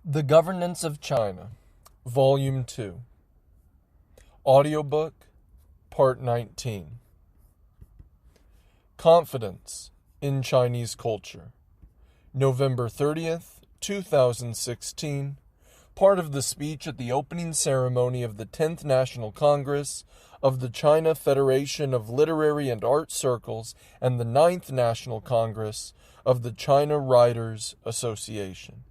The Governance of China, Volume 2, Audiobook, Part 19. Confidence in Chinese Culture, November 30th, 2016, part of the speech at the opening ceremony of the 10th National Congress of the China Federation of Literary and Art Circles and the 9th National Congress of the China Writers Association.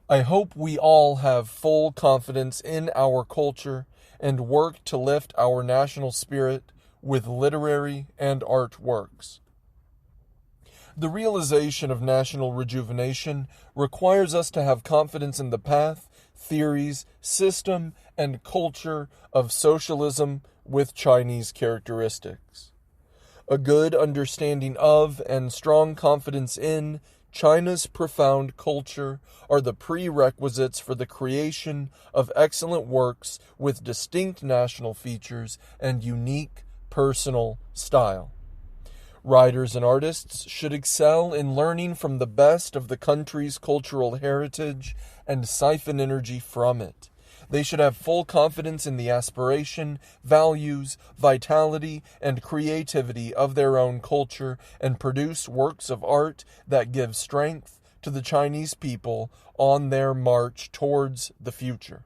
I hope we all have full confidence in our culture and work to lift our national spirit with literary and art works. The realization of national rejuvenation requires us to have confidence in the path, theories, system, and culture of socialism with Chinese characteristics. A good understanding of and strong confidence in China's profound culture are the prerequisites for the creation of excellent works with distinct national features and unique personal style. Writers and artists should excel in learning from the best of the country's cultural heritage and siphon energy from it. They should have full confidence in the aspiration, values, vitality, and creativity of their own culture and produce works of art that give strength to the Chinese people on their march towards the future.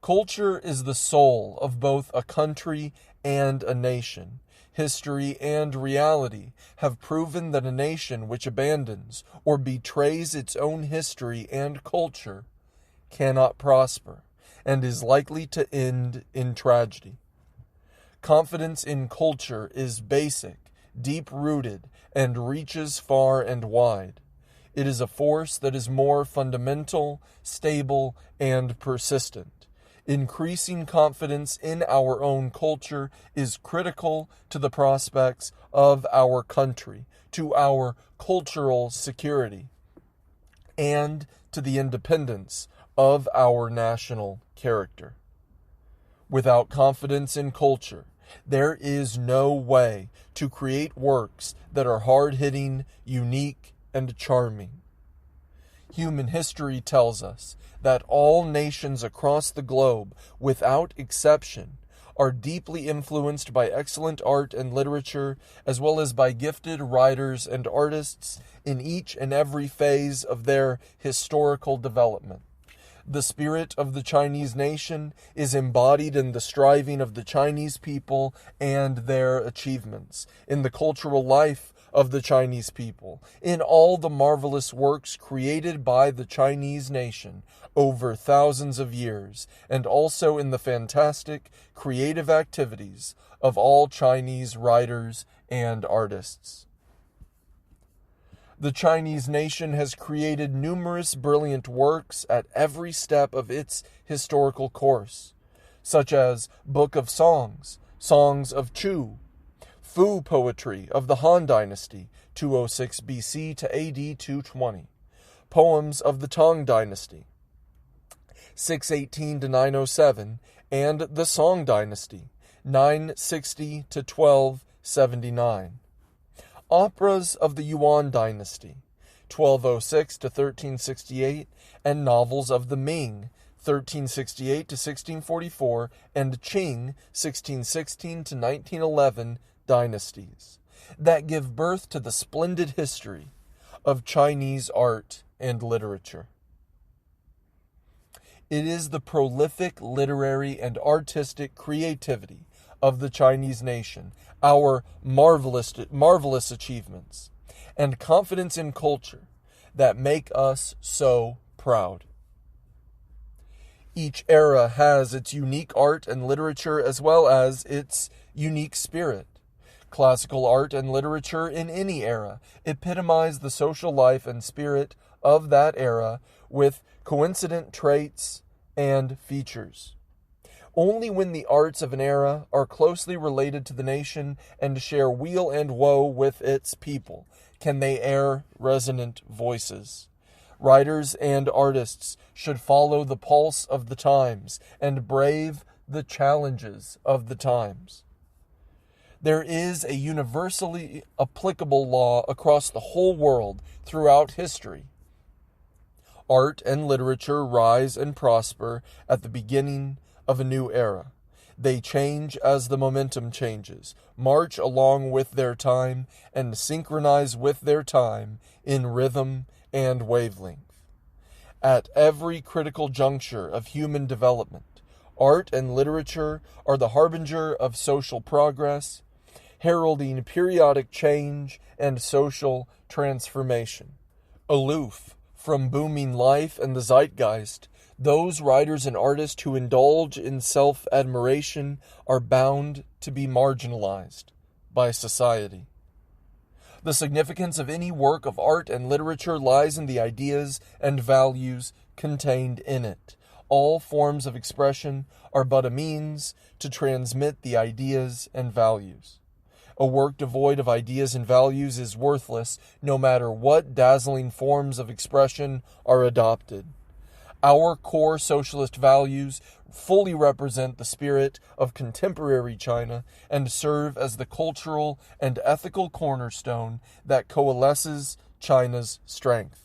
Culture is the soul of both a country and a nation. History and reality have proven that a nation which abandons or betrays its own history and culture cannot prosper, and is likely to end in tragedy. Confidence in culture is basic, deep-rooted, and reaches far and wide. It is a force that is more fundamental, stable, and persistent. Increasing confidence in our own culture is critical to the prospects of our country, to our cultural security, and to the independence of our national character. Without confidence in culture, there is no way to create works that are hard-hitting, unique, and charming. Human history tells us that all nations across the globe, without exception, are deeply influenced by excellent art and literature, as well as by gifted writers and artists in each and every phase of their historical development. The spirit of the Chinese nation is embodied in the striving of the Chinese people and their achievements, in the cultural life of the Chinese people, in all the marvelous works created by the Chinese nation over thousands of years, and also in the fantastic creative activities of all Chinese writers and artists. The Chinese nation has created numerous brilliant works at every step of its historical course, such as Book of Songs, Songs of Chu, Fu poetry of the Han Dynasty, 206 BC to AD 220, poems of the Tang Dynasty, 618 to 907, and the Song Dynasty, 960 to 1279. Operas of the Yuan Dynasty, 1206 to 1368, and novels of the Ming, 1368 to 1644, and Qing, 1616 to 1911 dynasties, that give birth to the splendid history of Chinese art and literature. It is the prolific literary and artistic creativity of the Chinese nation, our marvelous achievements, and confidence in culture that make us so proud. Each era has its unique art and literature as well as its unique spirit. Classical art and literature in any era epitomize the social life and spirit of that era with coincident traits and features. Only when the arts of an era are closely related to the nation and share weal and woe with its people can they air resonant voices. Writers and artists should follow the pulse of the times and brave the challenges of the times. There is a universally applicable law across the whole world throughout history. Art and literature rise and prosper at the beginning of a new era. They change as the momentum changes, march along with their time, and synchronize with their time in rhythm and wavelength. At every critical juncture of human development, art and literature are the harbinger of social progress, heralding periodic change and social transformation. Aloof from booming life and the zeitgeist, those writers and artists who indulge in self-admiration are bound to be marginalized by society. The significance of any work of art and literature lies in the ideas and values contained in it. All forms of expression are but a means to transmit the ideas and values. A work devoid of ideas and values is worthless, no matter what dazzling forms of expression are adopted. Our core socialist values fully represent the spirit of contemporary China and serve as the cultural and ethical cornerstone that coalesces China's strength.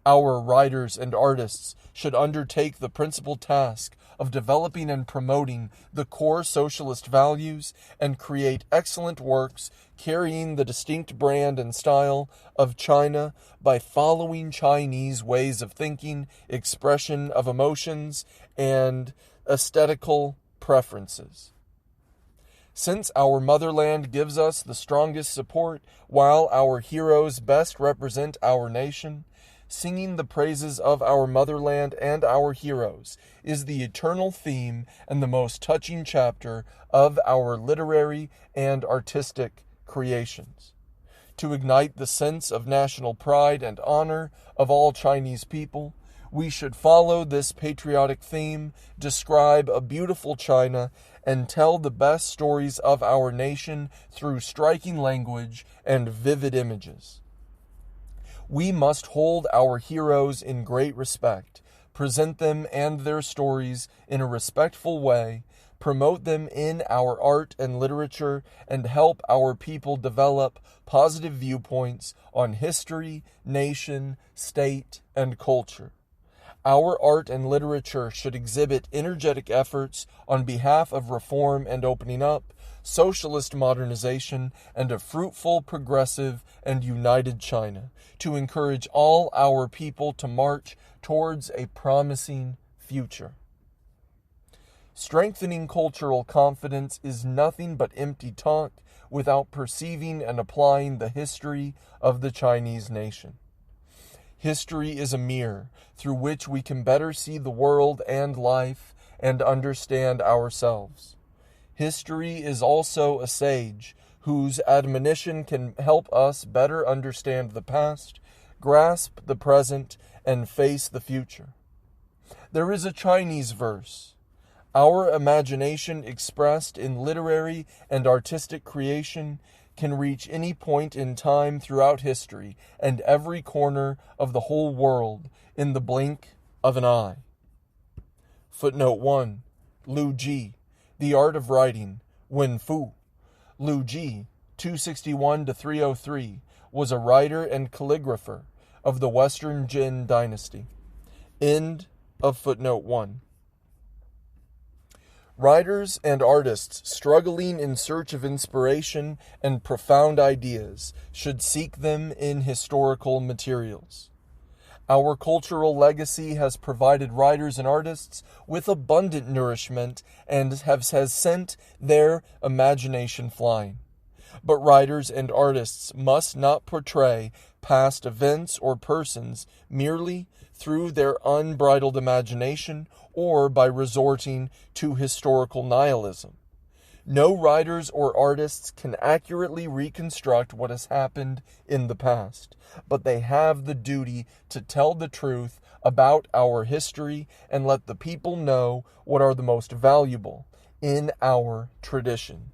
Our writers and artists should undertake the principal task of developing and promoting the core socialist values and create excellent works carrying the distinct brand and style of China by following Chinese ways of thinking, expression of emotions, and aesthetical preferences. Since our motherland gives us the strongest support, while our heroes best represent our nation, singing the praises of our motherland and our heroes is the eternal theme and the most touching chapter of our literary and artistic creations. To ignite the sense of national pride and honor of all Chinese people, we should follow this patriotic theme, describe a beautiful China, and tell the best stories of our nation through striking language and vivid images. We must hold our heroes in great respect, present them and their stories in a respectful way, promote them in our art and literature, and help our people develop positive viewpoints on history, nation, state, and culture. Our art and literature should exhibit energetic efforts on behalf of reform and opening up, socialist modernization, and a fruitful, progressive, and united China, to encourage all our people to march towards a promising future. Strengthening cultural confidence is nothing but empty talk without perceiving and applying the history of the Chinese nation. History is a mirror through which we can better see the world and life and understand ourselves. History is also a sage whose admonition can help us better understand the past, grasp the present, and face the future. There is a Chinese verse. Our imagination expressed in literary and artistic creation can reach any point in time throughout history and every corner of the whole world in the blink of an eye. Footnote 1. Lu Ji, The Art of Writing, Wen Fu. Lu Ji, 261-303, was a writer and calligrapher of the Western Jin dynasty. End of footnote 1. Writers and artists struggling in search of inspiration and profound ideas should seek them in historical materials. Our cultural legacy has provided writers and artists with abundant nourishment and has sent their imagination flying. But writers and artists must not portray past events or persons merely through their unbridled imagination or by resorting to historical nihilism. No writers or artists can accurately reconstruct what has happened in the past, but they have the duty to tell the truth about our history and let the people know what are the most valuable in our tradition.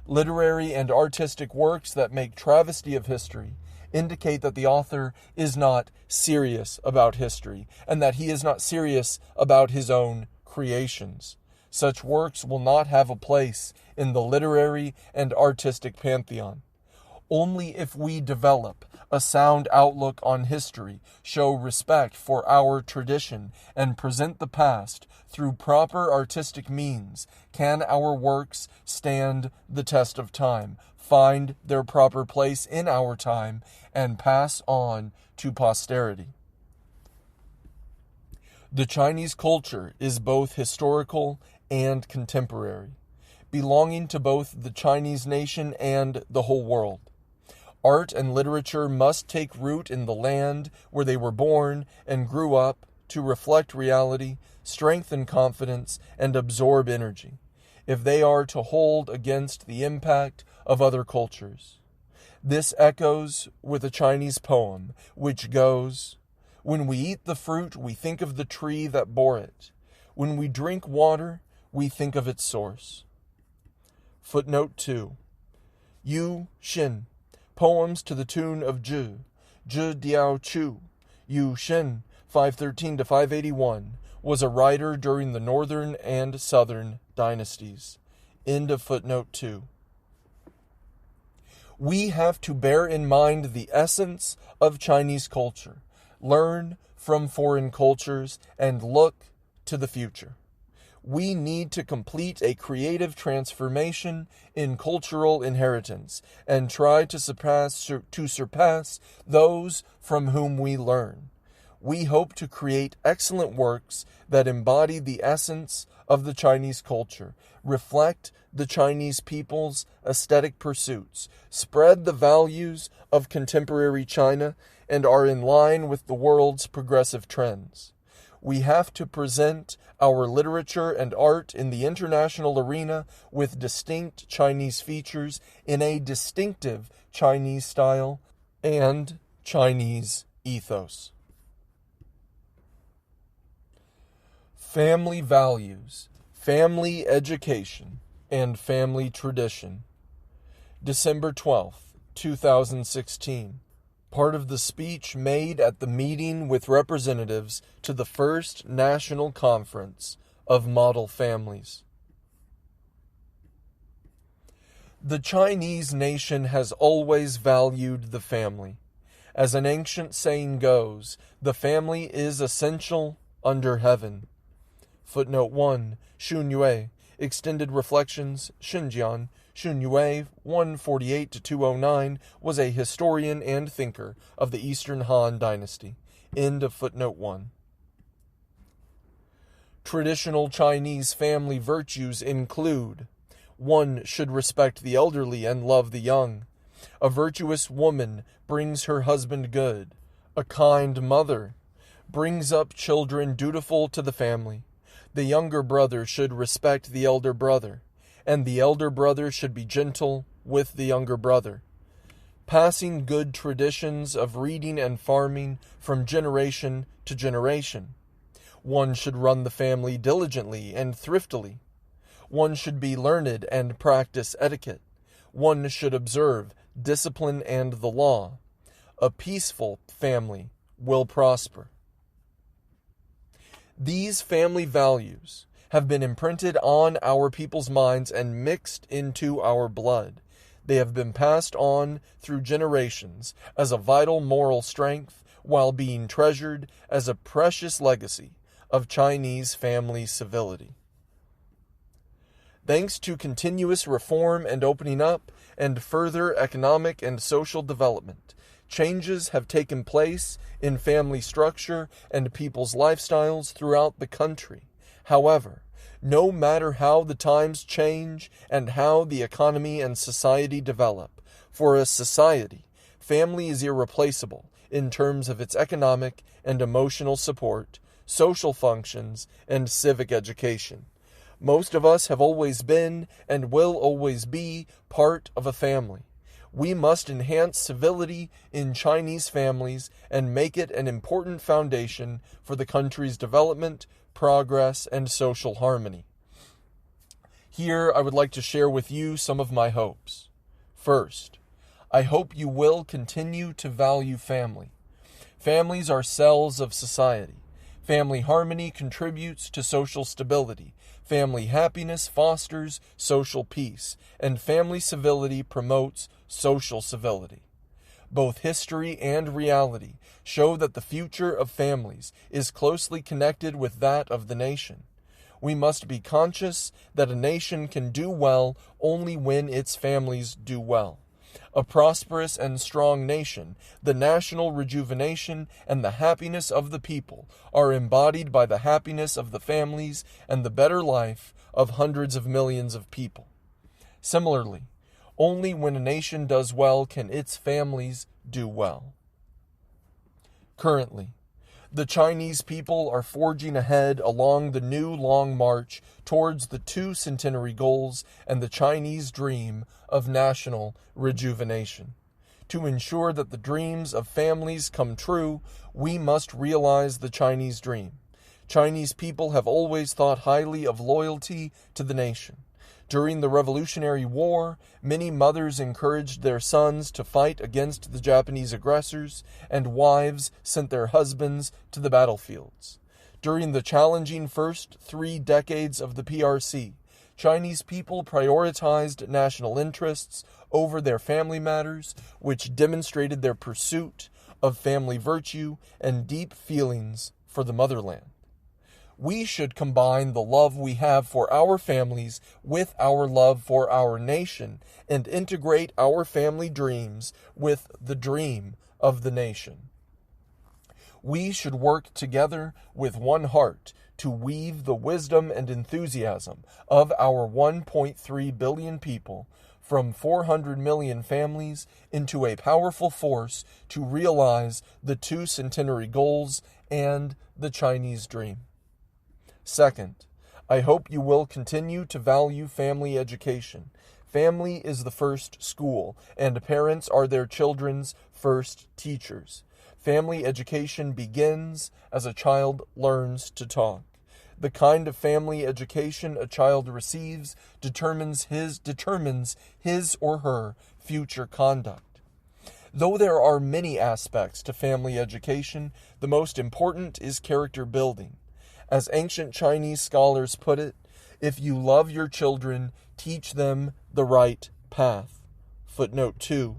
Literary and artistic works that make travesty of history indicate that the author is not serious about history and that he is not serious about his own creations. Such works will not have a place in the literary and artistic pantheon. Only if we develop a sound outlook on history, show respect for our tradition, and present the past through proper artistic means, can our works stand the test of time, find their proper place in our time, and pass on to posterity. The Chinese culture is both historical and contemporary, belonging to both the Chinese nation and the whole world. Art and literature must take root in the land where they were born and grew up to reflect reality, strengthen confidence, and absorb energy, if they are to hold against the impact of other cultures. This echoes with a Chinese poem, which goes, "When we eat the fruit, we think of the tree that bore it. When we drink water, we think of its source." Footnote 2. Yu Xin, poems to the tune of Zhi Diao Chu. Yu Xin, 513 to 581, was a writer during the northern and southern dynasties. End of footnote 2. We have to bear in mind the essence of Chinese culture, learn from foreign cultures, and look to the future. We need to complete a creative transformation in cultural inheritance and try to surpass those from whom we learn. We hope to create excellent works that embody the essence of the Chinese culture, reflect the Chinese people's aesthetic pursuits, spread the values of contemporary China, and are in line with the world's progressive trends. We have to present our literature and art in the international arena with distinct Chinese features in a distinctive Chinese style and Chinese ethos. Family values, family education, and family tradition. December 12th, 2016. Part of the speech made at the meeting with representatives to the First National Conference of Model Families. The Chinese nation has always valued the family. As an ancient saying goes, the family is essential under heaven. Footnote 1, Xun Yue, Extended Reflections, Xinjiang, Xun Yue, 148-209, was a historian and thinker of the Eastern Han Dynasty. End of footnote 1. Traditional Chinese family virtues include: 1 should respect the elderly and love the young. A virtuous woman brings her husband good. A kind mother brings up children dutiful to the family. The younger brother should respect the elder brother, and the elder brother should be gentle with the younger brother. Passing good traditions of reading and farming from generation to generation. 1 should run the family diligently and thriftily. 1 should be learned and practice etiquette. 1 should observe discipline and the law. A peaceful family will prosper. These family values have been imprinted on our people's minds and mixed into our blood. They have been passed on through generations as a vital moral strength while being treasured as a precious legacy of Chinese family civility. Thanks to continuous reform and opening up and further economic and social development, changes have taken place in family structure and people's lifestyles throughout the country. However, no matter how the times change and how the economy and society develop, for a society, family is irreplaceable in terms of its economic and emotional support, social functions, and civic education. Most of us have always been and will always be part of a family. We must enhance civility in Chinese families and make it an important foundation for the country's development, progress, and social harmony. Here, I would like to share with you some of my hopes. First, I hope you will continue to value family. Families are cells of society. Family harmony contributes to social stability. Family happiness fosters social peace, and family civility promotes social civility. Both history and reality show that the future of families is closely connected with that of the nation. We must be conscious that a nation can do well only when its families do well. A prosperous and strong nation, the national rejuvenation and the happiness of the people are embodied by the happiness of the families and the better life of hundreds of millions of people. Similarly, only when a nation does well can its families do well. Currently, the Chinese people are forging ahead along the new long march towards the 2 centenary goals and the Chinese dream of national rejuvenation. To ensure that the dreams of families come true, we must realize the Chinese dream. Chinese people have always thought highly of loyalty to the nation. During the Revolutionary War, many mothers encouraged their sons to fight against the Japanese aggressors, and wives sent their husbands to the battlefields. During the challenging first 3 decades of the PRC, Chinese people prioritized national interests over their family matters, which demonstrated their pursuit of family virtue and deep feelings for the motherland. We should combine the love we have for our families with our love for our nation and integrate our family dreams with the dream of the nation. We should work together with one heart to weave the wisdom and enthusiasm of our 1.3 billion people from 400 million families into a powerful force to realize the 2 centenary goals and the Chinese dream. Second, I hope you will continue to value family education. Family is the first school, and parents are their children's first teachers. Family education begins as a child learns to talk. The kind of family education a child receives determines his or her future conduct. Though there are many aspects to family education, the most important is character building. As ancient Chinese scholars put it, if you love your children, teach them the right path. Footnote 2.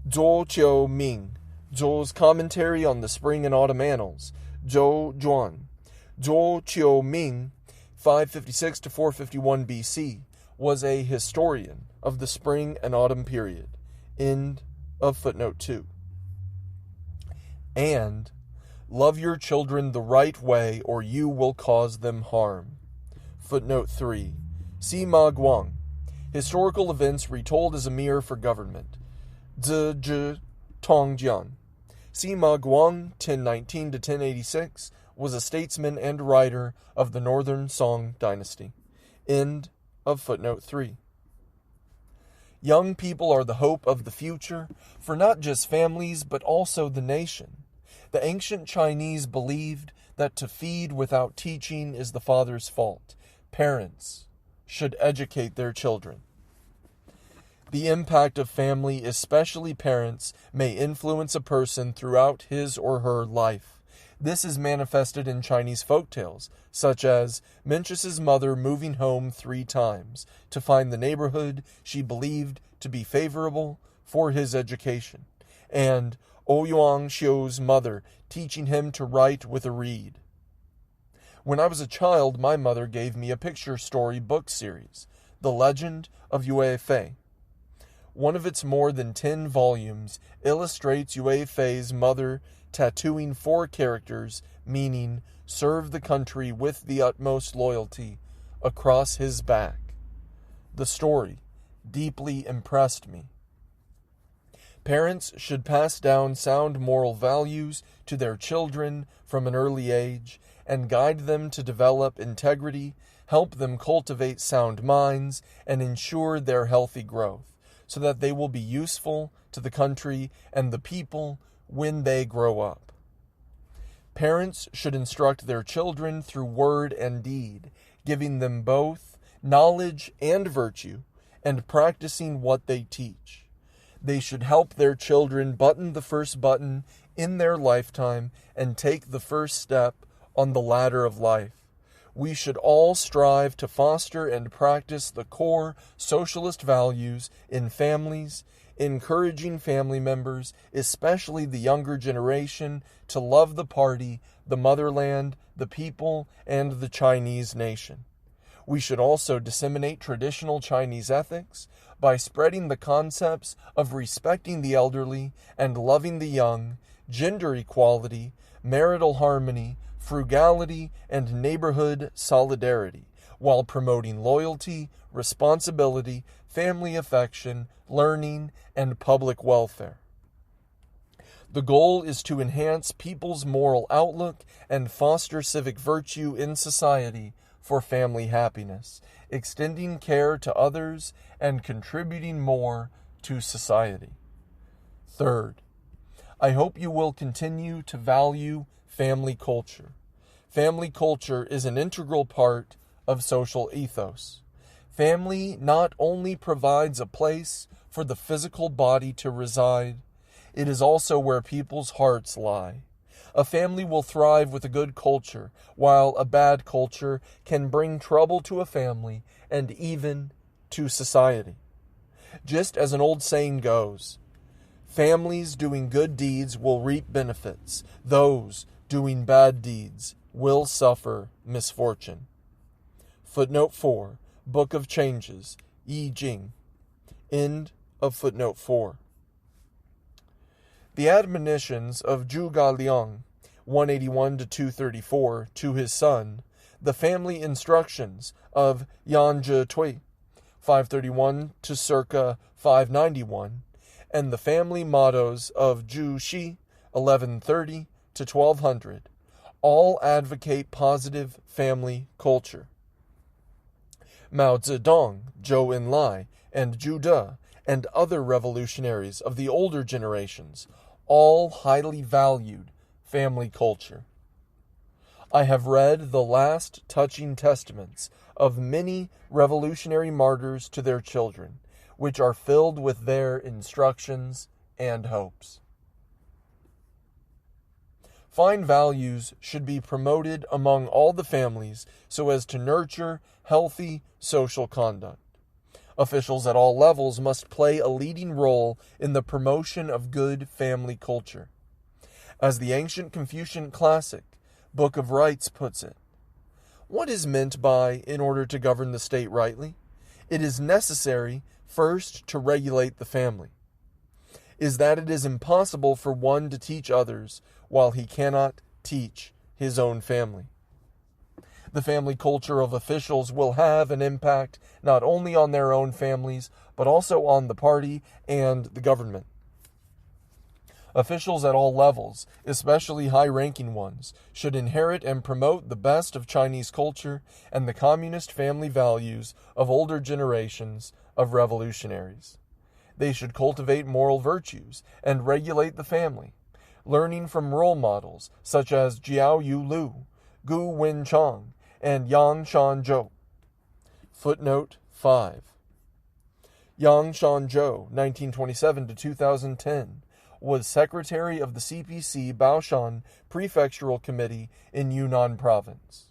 Zhou Qiu Ming, Zhou's commentary on the Spring and Autumn Annals, Zhou Zhuan. Zhou Qiu Ming, 556 to 451 BC, was a historian of the Spring and Autumn period. End of footnote 2. And love your children the right way, or you will cause them harm. Footnote 3. Sima Guang. Historical events retold as a mirror for government. Zhi Tongjian. Sima Guang, 1019 to 1086, was a statesman and writer of the Northern Song dynasty. End of footnote 3. Young people are the hope of the future for not just families but also the nation. The ancient Chinese believed that to feed without teaching is the father's fault. Parents should educate their children. The impact of family, especially parents, may influence a person throughout his or her life. This is manifested in Chinese folktales, such as Mencius's mother moving home 3 times to find the neighborhood she believed to be favorable for his education, and Ouyang Xiu's mother teaching him to write with a reed. When I was a child, my mother gave me a picture story book series, The Legend of Yue Fei. One of its more than 10 volumes illustrates Yue Fei's mother tattooing 4 characters, meaning serve the country with the utmost loyalty, across his back. The story deeply impressed me. Parents should pass down sound moral values to their children from an early age and guide them to develop integrity, help them cultivate sound minds, and ensure their healthy growth, so that they will be useful to the country and the people when they grow up. Parents should instruct their children through word and deed, giving them both knowledge and virtue, and practicing what they teach. They should help their children button the first button in their lifetime and take the first step on the ladder of life. We should all strive to foster and practice the core socialist values in families, encouraging family members, especially the younger generation, to love the party, the motherland, the people, and the Chinese nation. We should also disseminate traditional Chinese ethics by spreading the concepts of respecting the elderly and loving the young, gender equality, marital harmony, frugality, and neighborhood solidarity, while promoting loyalty, responsibility, family affection, learning, and public welfare. The goal is to enhance people's moral outlook and foster civic virtue in society for family happiness, extending care to others and contributing more to society. Third, I hope you will continue to value family culture. Family culture is an integral part of social ethos. Family not only provides a place for the physical body to reside, it is also where people's hearts lie. A family will thrive with a good culture, while a bad culture can bring trouble to a family and even to society. Just as an old saying goes, families doing good deeds will reap benefits. Those doing bad deeds will suffer misfortune. Footnote 4, Book of Changes, Yi Jing. End of footnote 4. The admonitions of Zhuge Liang, 181 to 234, to his son, the family instructions of Yan Zhetui, 531 to circa 591, and the family mottos of Zhu Xi, 1130 to 1200, all advocate positive family culture. Mao Zedong, Zhou Enlai, and Zhu De, and other revolutionaries of the older generations all highly valued family culture. I have read the last touching testaments of many revolutionary martyrs to their children, which are filled with their instructions and hopes. Fine values should be promoted among all the families so as to nurture healthy social conduct. Officials at all levels must play a leading role in the promotion of good family culture. As the ancient Confucian classic, Book of Rights, puts it, what is meant by, in order to govern the state rightly? It is necessary first to regulate the family. Is that it is impossible for one to teach others while he cannot teach his own family. The family culture of officials will have an impact not only on their own families, but also on the party and the government. Officials at all levels, especially high-ranking ones, should inherit and promote the best of Chinese culture and the communist family values of older generations of revolutionaries. They should cultivate moral virtues and regulate the family, learning from role models such as Jiao Yu Lu, Gu Wen Chang, and Yang Shanzhou. Footnote 5. Yang Shanzhou, 1927 to 2010, was secretary of the CPC Baoshan Prefectural Committee in Yunnan Province.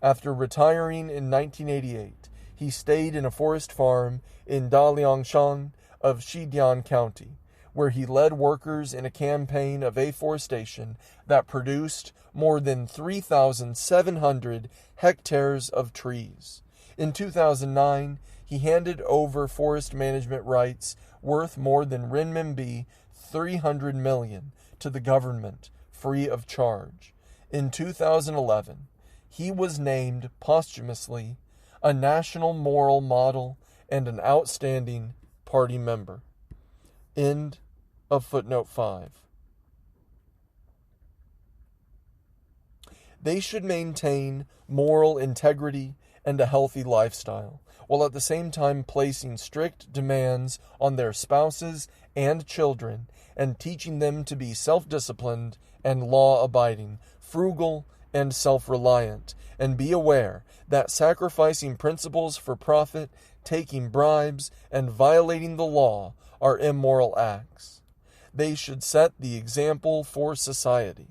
After retiring in 1988, he stayed in a forest farm in Daliangshan of Xidian County, where he led workers in a campaign of afforestation that produced more than 3,700 hectares of trees. In 2009, he handed over forest management rights worth more than renminbi 300 million to the government free of charge. In 2011, he was named posthumously a national moral model and an outstanding party member. End of footnote 5. They should maintain moral integrity and a healthy lifestyle, while at the same time placing strict demands on their spouses and children and teaching them to be self-disciplined and law-abiding, frugal and self-reliant, and be aware that sacrificing principles for profit, taking bribes, and violating the law are immoral acts. They should set the example for society.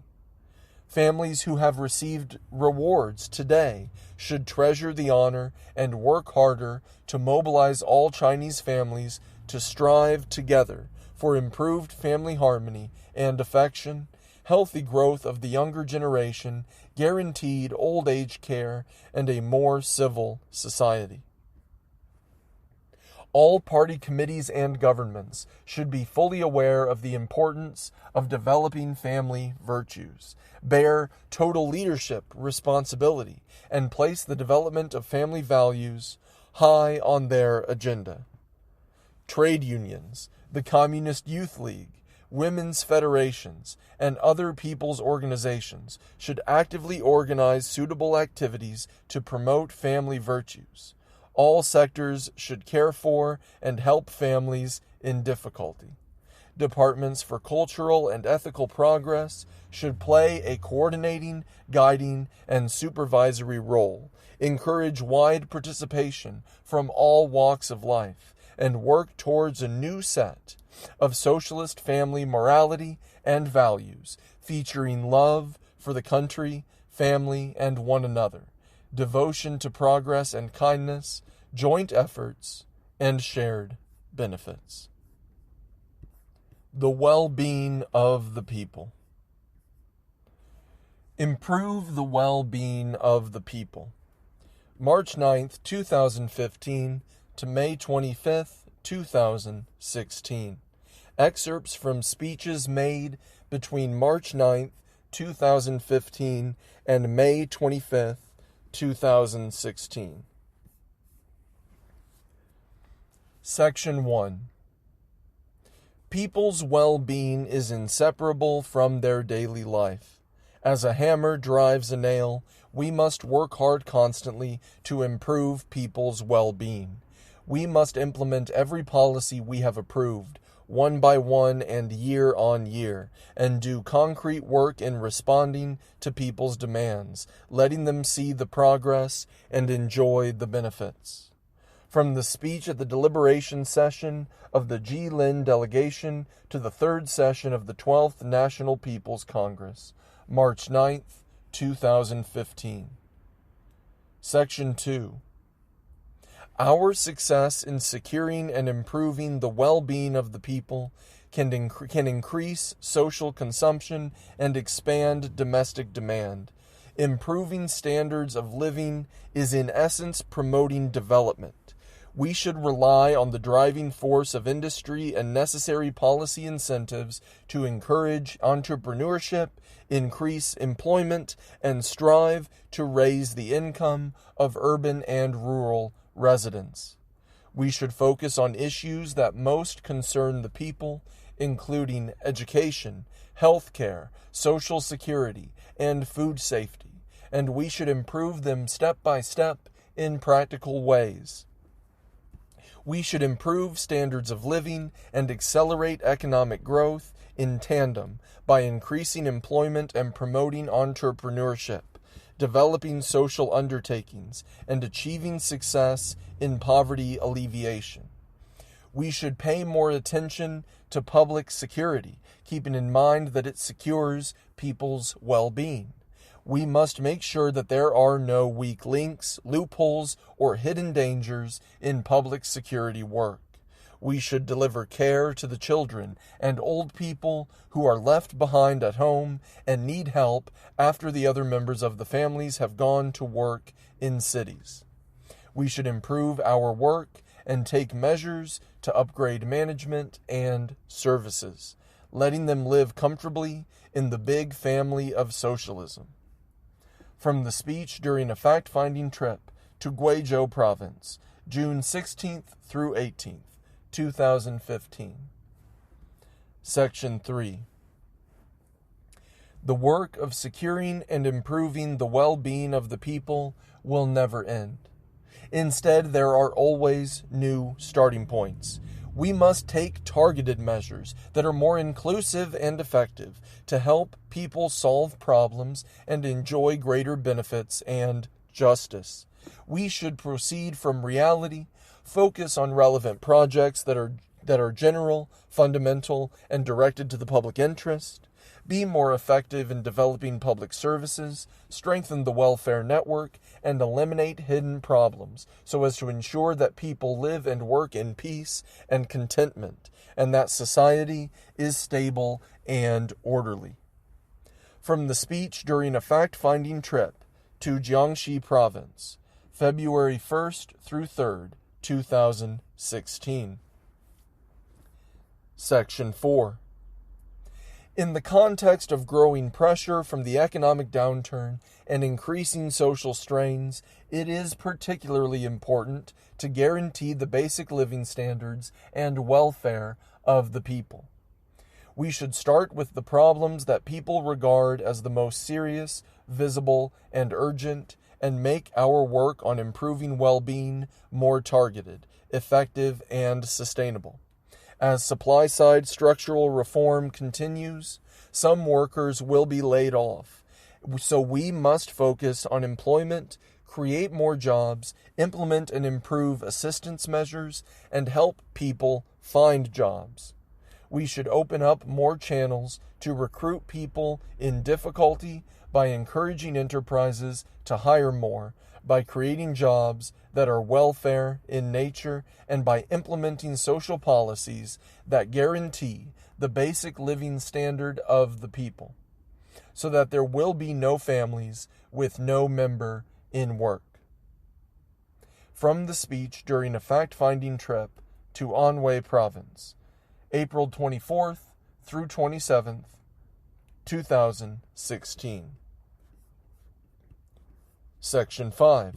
Families who have received rewards today should treasure the honor and work harder to mobilize all Chinese families to strive together for improved family harmony and affection, healthy growth of the younger generation, guaranteed old age care, and a more civil society. All party committees and governments should be fully aware of the importance of developing family virtues, bear total leadership responsibility, and place the development of family values high on their agenda. Trade unions, the Communist Youth League, women's federations, and other people's organizations should actively organize suitable activities to promote family virtues. All sectors should care for and help families in difficulty. Departments for cultural and ethical progress should play a coordinating, guiding, and supervisory role, encourage wide participation from all walks of life, and work towards a new set of socialist family morality and values, featuring love for the country, family, and one another, devotion to progress and kindness, joint efforts, and shared benefits. The well-being of the people. Improve the well-being of the people. March 9th, 2015 to May 25th, 2016. Excerpts from speeches made between March 9th, 2015 and May 25th, 2016. Section 1. People's well-being is inseparable from their daily life. As a hammer drives a nail, we must work hard constantly to improve people's well-being. We must implement every policy we have approved, one by one and year on year, and do concrete work in responding to people's demands, letting them see the progress and enjoy the benefits. From the speech at the deliberation session of the Jilin delegation to the third session of the 12th National People's Congress, March 9th, 2015. Section 2. Our success in securing and improving the well-being of the people can increase social consumption and expand domestic demand. Improving standards of living is in essence promoting development. We should rely on the driving force of industry and necessary policy incentives to encourage entrepreneurship, increase employment, and strive to raise the income of urban and rural residents. We should focus on issues that most concern the people, including education, health care, social security, and food safety, and we should improve them step by step in practical ways. We should improve standards of living and accelerate economic growth in tandem by increasing employment and promoting entrepreneurship, developing social undertakings, and achieving success in poverty alleviation. We should pay more attention to public security, keeping in mind that it secures people's well-being. We must make sure that there are no weak links, loopholes, or hidden dangers in public security work. We should deliver care to the children and old people who are left behind at home and need help after the other members of the families have gone to work in cities. We should improve our work and take measures to upgrade management and services, letting them live comfortably in the big family of socialism. From the speech during a fact-finding trip to Guizhou Province, June 16th through 18th, 2015. Section 3. The work of securing and improving the well-being of the people will never end. Instead, there are always new starting points. We must take targeted measures that are more inclusive and effective to help people solve problems and enjoy greater benefits and justice. We should proceed from reality, focus on relevant projects that are that are general, fundamental, and directed to the public interest, be more effective in developing public services, strengthen the welfare network, and eliminate hidden problems so as to ensure that people live and work in peace and contentment, and that society is stable and orderly. From the speech during a fact-finding trip to Jiangxi Province, February 1st through 3rd, 2016. Section 4. In the context of growing pressure from the economic downturn and increasing social strains, it is particularly important to guarantee the basic living standards and welfare of the people. We should start with the problems that people regard as the most serious, visible, and urgent, and make our work on improving well-being more targeted, effective, and sustainable. As supply-side structural reform continues, some workers will be laid off. So we must focus on employment, create more jobs, implement and improve assistance measures, and help people find jobs. We should open up more channels to recruit people in difficulty by encouraging enterprises to hire more, by creating jobs that are welfare in nature, and by implementing social policies that guarantee the basic living standard of the people, so that there will be no families with no member in work. From the speech during a fact-finding trip to Anhui Province, April 24th through 27th, 2016. Section 5.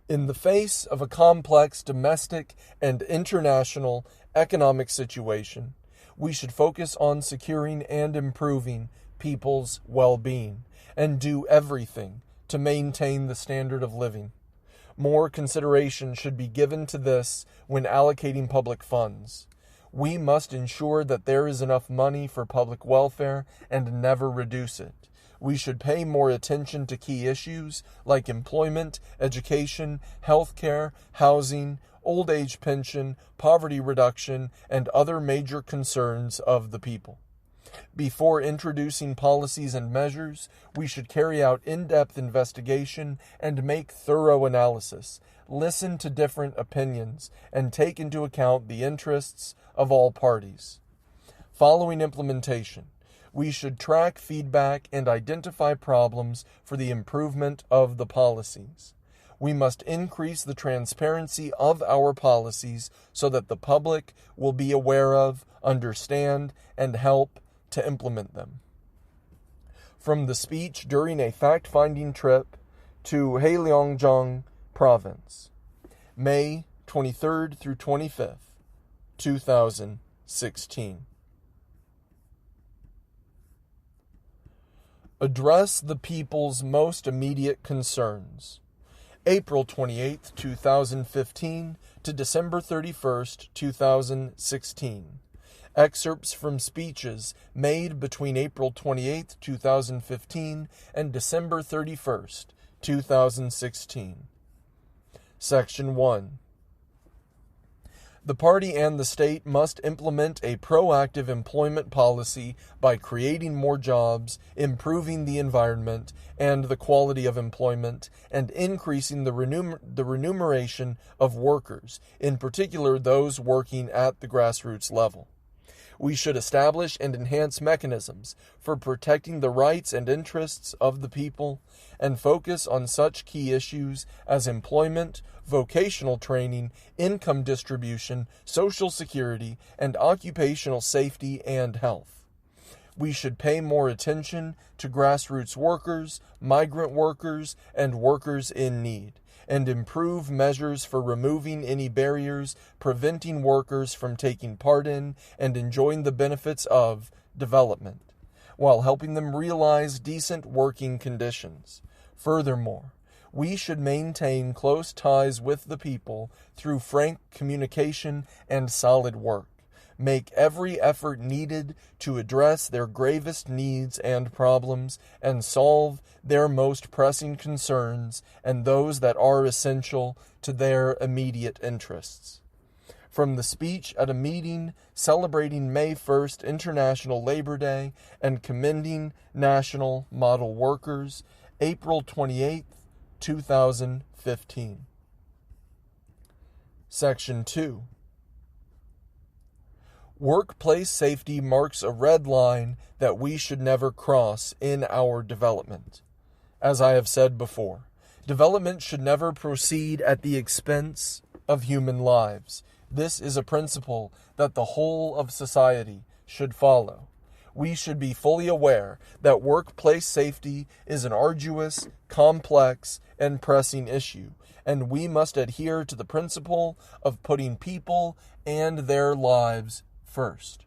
In the face of a complex domestic and international economic situation, we should focus on securing and improving people's well-being and do everything to maintain the standard of living. More consideration should be given to this when allocating public funds. We must ensure that there is enough money for public welfare and never reduce it. We should pay more attention to key issues like employment, education, healthcare, housing, old age pension, poverty reduction, and other major concerns of the people. Before introducing policies and measures, we should carry out in-depth investigation and make thorough analysis, listen to different opinions, and take into account the interests of all parties. Following implementation, we should track feedback and identify problems for the improvement of the policies. We must increase the transparency of our policies so that the public will be aware of, understand, and help to implement them. From the speech during a fact-finding trip to Heilongjiang Province, May 23rd through 25th, 2016. Address the people's most immediate concerns. April 28, 2015 to December 31st, 2016. Excerpts from speeches made between April 28, 2015 and December 31st, 2016. Section 1. The party and the state must implement a proactive employment policy by creating more jobs, improving the environment and the quality of employment, and increasing the remuneration of workers, in particular those working at the grassroots level. We should establish and enhance mechanisms for protecting the rights and interests of the people, and focus on such key issues as employment, vocational training, income distribution, social security, and occupational safety and health. We should pay more attention to grassroots workers, migrant workers, and workers in need, and improve measures for removing any barriers preventing workers from taking part in and enjoying the benefits of development, while helping them realize decent working conditions. Furthermore, we should maintain close ties with the people through frank communication and solid work. Make every effort needed to address their gravest needs and problems and solve their most pressing concerns and those that are essential to their immediate interests. From the speech at a meeting celebrating May 1st International Labor Day and commending National Model Workers, April 28th, 2015. Section 2. Workplace safety marks a red line that we should never cross in our development. As I have said before, development should never proceed at the expense of human lives. This is a principle that the whole of society should follow. We should be fully aware that workplace safety is an arduous, complex, and pressing issue, and we must adhere to the principle of putting people and their lives first.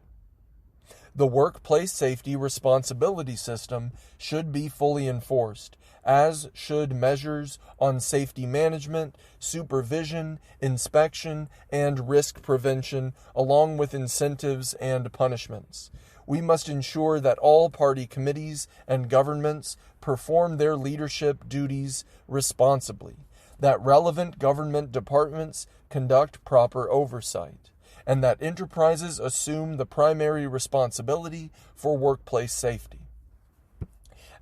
The workplace safety responsibility system should be fully enforced, as should measures on safety management, supervision, inspection, and risk prevention, along with incentives and punishments. We must ensure that all party committees and governments perform their leadership duties responsibly, that relevant government departments conduct proper oversight, and that enterprises assume the primary responsibility for workplace safety.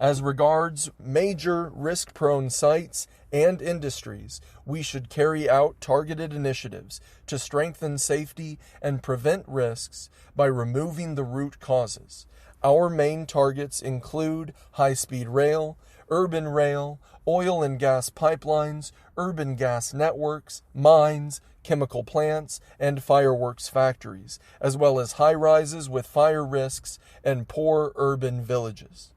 As regards major risk-prone sites and industries, we should carry out targeted initiatives to strengthen safety and prevent risks by removing the root causes. Our main targets include high-speed rail, urban rail, oil and gas pipelines, urban gas networks, mines, chemical plants, and fireworks factories, as well as high-rises with fire risks and poor urban villages.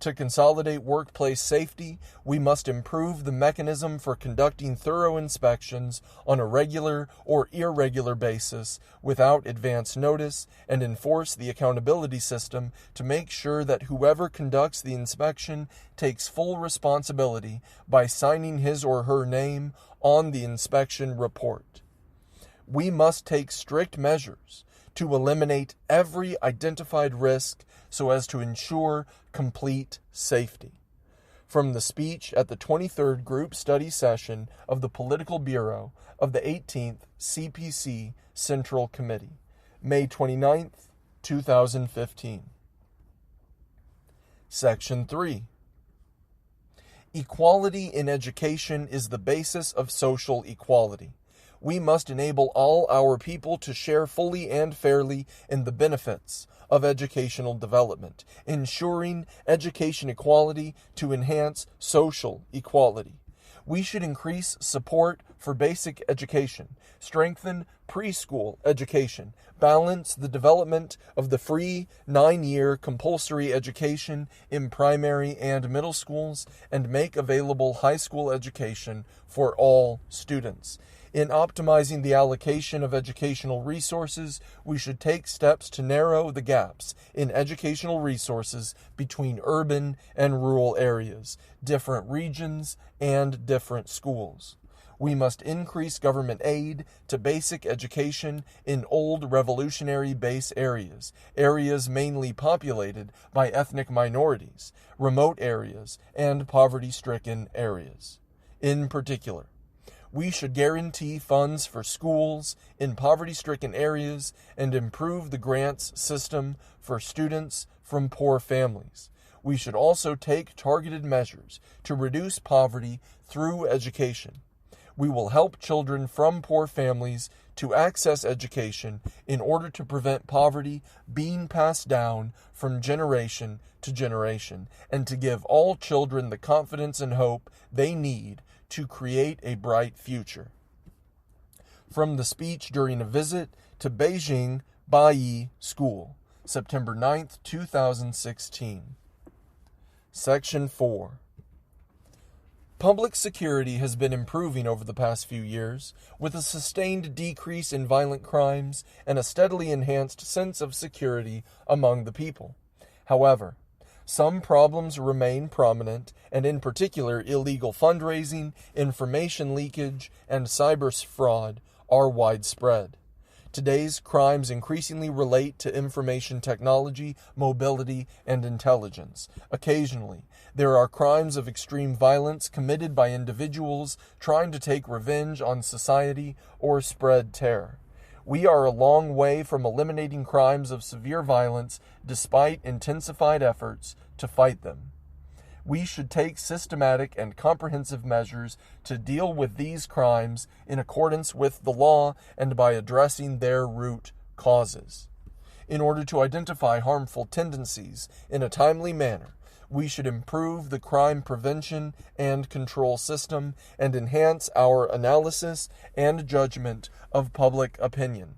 To consolidate workplace safety, we must improve the mechanism for conducting thorough inspections on a regular or irregular basis without advance notice and enforce the accountability system to make sure that whoever conducts the inspection takes full responsibility by signing his or her name on the inspection report. We must take strict measures to eliminate every identified risk so as to ensure complete safety. From the speech at the 23rd Group Study Session of the Political Bureau of the 18th CPC Central Committee, May 29th, 2015. Section 3. Equality in education is the basis of social equality. We must enable all our people to share fully and fairly in the benefits of educational development, ensuring education equality to enhance social equality. We should increase support for basic education, strengthen preschool education, balance the development of the free 9-year compulsory education in primary and middle schools, and make available high school education for all students. In optimizing the allocation of educational resources, we should take steps to narrow the gaps in educational resources between urban and rural areas, different regions, and different schools. We must increase government aid to basic education in old revolutionary base areas, areas mainly populated by ethnic minorities, remote areas, and poverty-stricken areas. In particular, we should guarantee funds for schools in poverty-stricken areas and improve the grants system for students from poor families. We should also take targeted measures to reduce poverty through education. We will help children from poor families to access education in order to prevent poverty being passed down from generation to generation, and to give all children the confidence and hope they need to create a bright future. From the speech during a visit to Beijing Baiyi School, September 9th, 2016. Section 4. Public security has been improving over the past few years, with a sustained decrease in violent crimes and a steadily enhanced sense of security among the people. However, some problems remain prominent, and in particular illegal fundraising, information leakage, and cyber fraud are widespread. Today's crimes increasingly relate to information technology, mobility, and intelligence. Occasionally, there are crimes of extreme violence committed by individuals trying to take revenge on society or spread terror. We are a long way from eliminating crimes of severe violence despite intensified efforts to fight them. We should take systematic and comprehensive measures to deal with these crimes in accordance with the law and by addressing their root causes. In order to identify harmful tendencies in a timely manner, we should improve the crime prevention and control system and enhance our analysis and judgment of public opinion,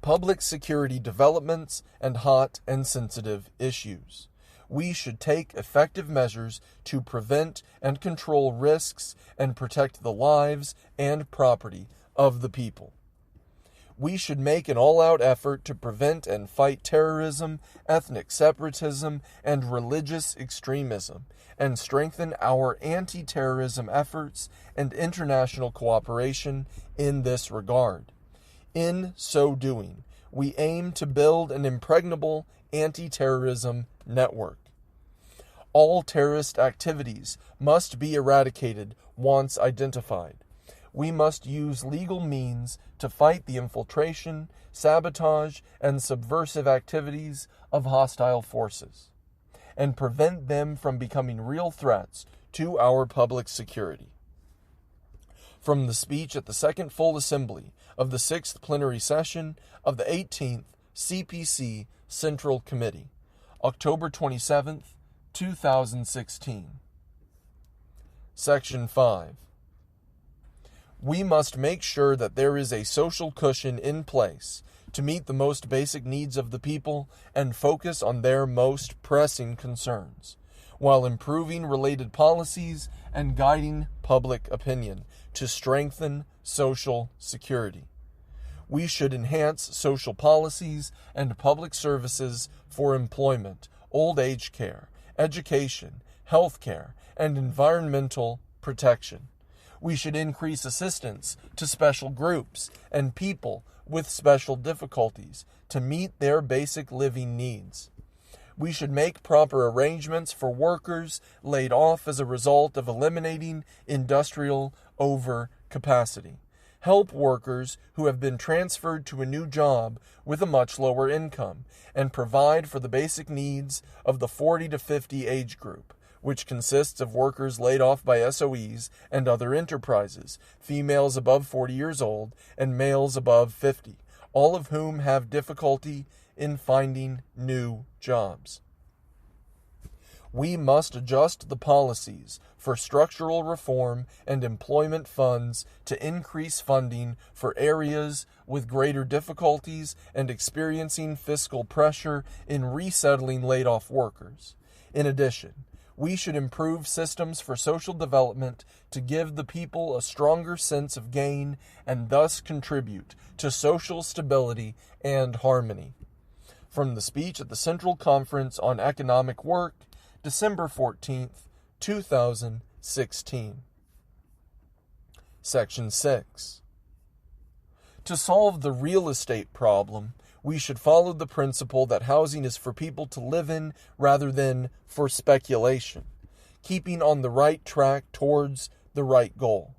public security developments, and hot and sensitive issues. We should take effective measures to prevent and control risks and protect the lives and property of the people. We should make an all-out effort to prevent and fight terrorism, ethnic separatism, and religious extremism, and strengthen our anti-terrorism efforts and international cooperation in this regard. In so doing, we aim to build an impregnable anti-terrorism network. All terrorist activities must be eradicated once identified. We must use legal means to fight the infiltration, sabotage, and subversive activities of hostile forces, and prevent them from becoming real threats to our public security. From the speech at the Second Full Assembly of the 6th Plenary Session of the 18th CPC Central Committee, October 27th, 2016. Section 5. We must make sure that there is a social cushion in place to meet the most basic needs of the people and focus on their most pressing concerns, while improving related policies and guiding public opinion to strengthen social security. We should enhance social policies and public services for employment, old age care, education, health care, and environmental protection. We should increase assistance to special groups and people with special difficulties to meet their basic living needs. We should make proper arrangements for workers laid off as a result of eliminating industrial overcapacity. Help workers who have been transferred to a new job with a much lower income, and provide for the basic needs of the 40 to 50 age group, which consists of workers laid off by SOEs and other enterprises, females above 40 years old and males above 50, all of whom have difficulty in finding new jobs. We must adjust the policies for structural reform and employment funds to increase funding for areas with greater difficulties and experiencing fiscal pressure in resettling laid-off workers. In addition, we should improve systems for social development to give the people a stronger sense of gain and thus contribute to social stability and harmony. From the speech at the Central Conference on Economic Work, December 14th, 2016. Section 6. To solve the real estate problem, we should follow the principle that housing is for people to live in rather than for speculation, keeping on the right track towards the right goal.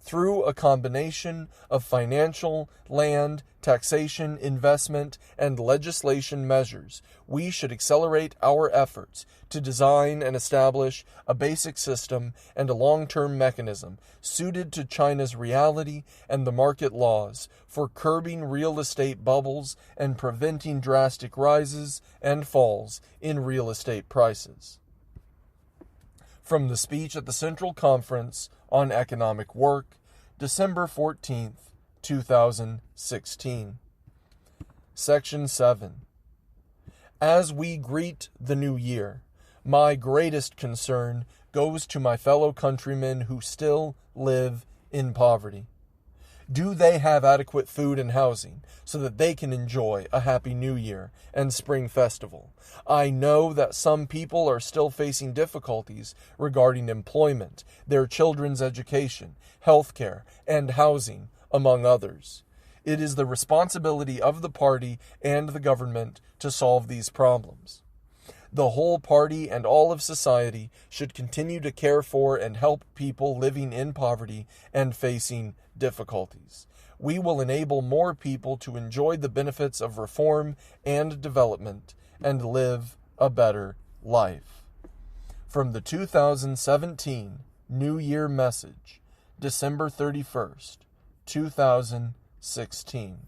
Through a combination of financial, land, taxation, investment, and legislation measures, we should accelerate our efforts to design and establish a basic system and a long-term mechanism suited to China's reality and the market laws for curbing real estate bubbles and preventing drastic rises and falls in real estate prices. From the speech at the Central Conference on Economic Work, December 14th, 2016. Section 7. As we greet the new year, my greatest concern goes to my fellow countrymen who still live in poverty. Do they have adequate food and housing so that they can enjoy a happy new year and spring festival? I know that some people are still facing difficulties regarding employment, their children's education, health care, and housing, among others. It is the responsibility of the party and the government to solve these problems. The whole party and all of society should continue to care for and help people living in poverty and facing difficulties. we will enable more people to enjoy the benefits of reform and development and live a better life. From the 2017 New Year Message, December 31st, 2016.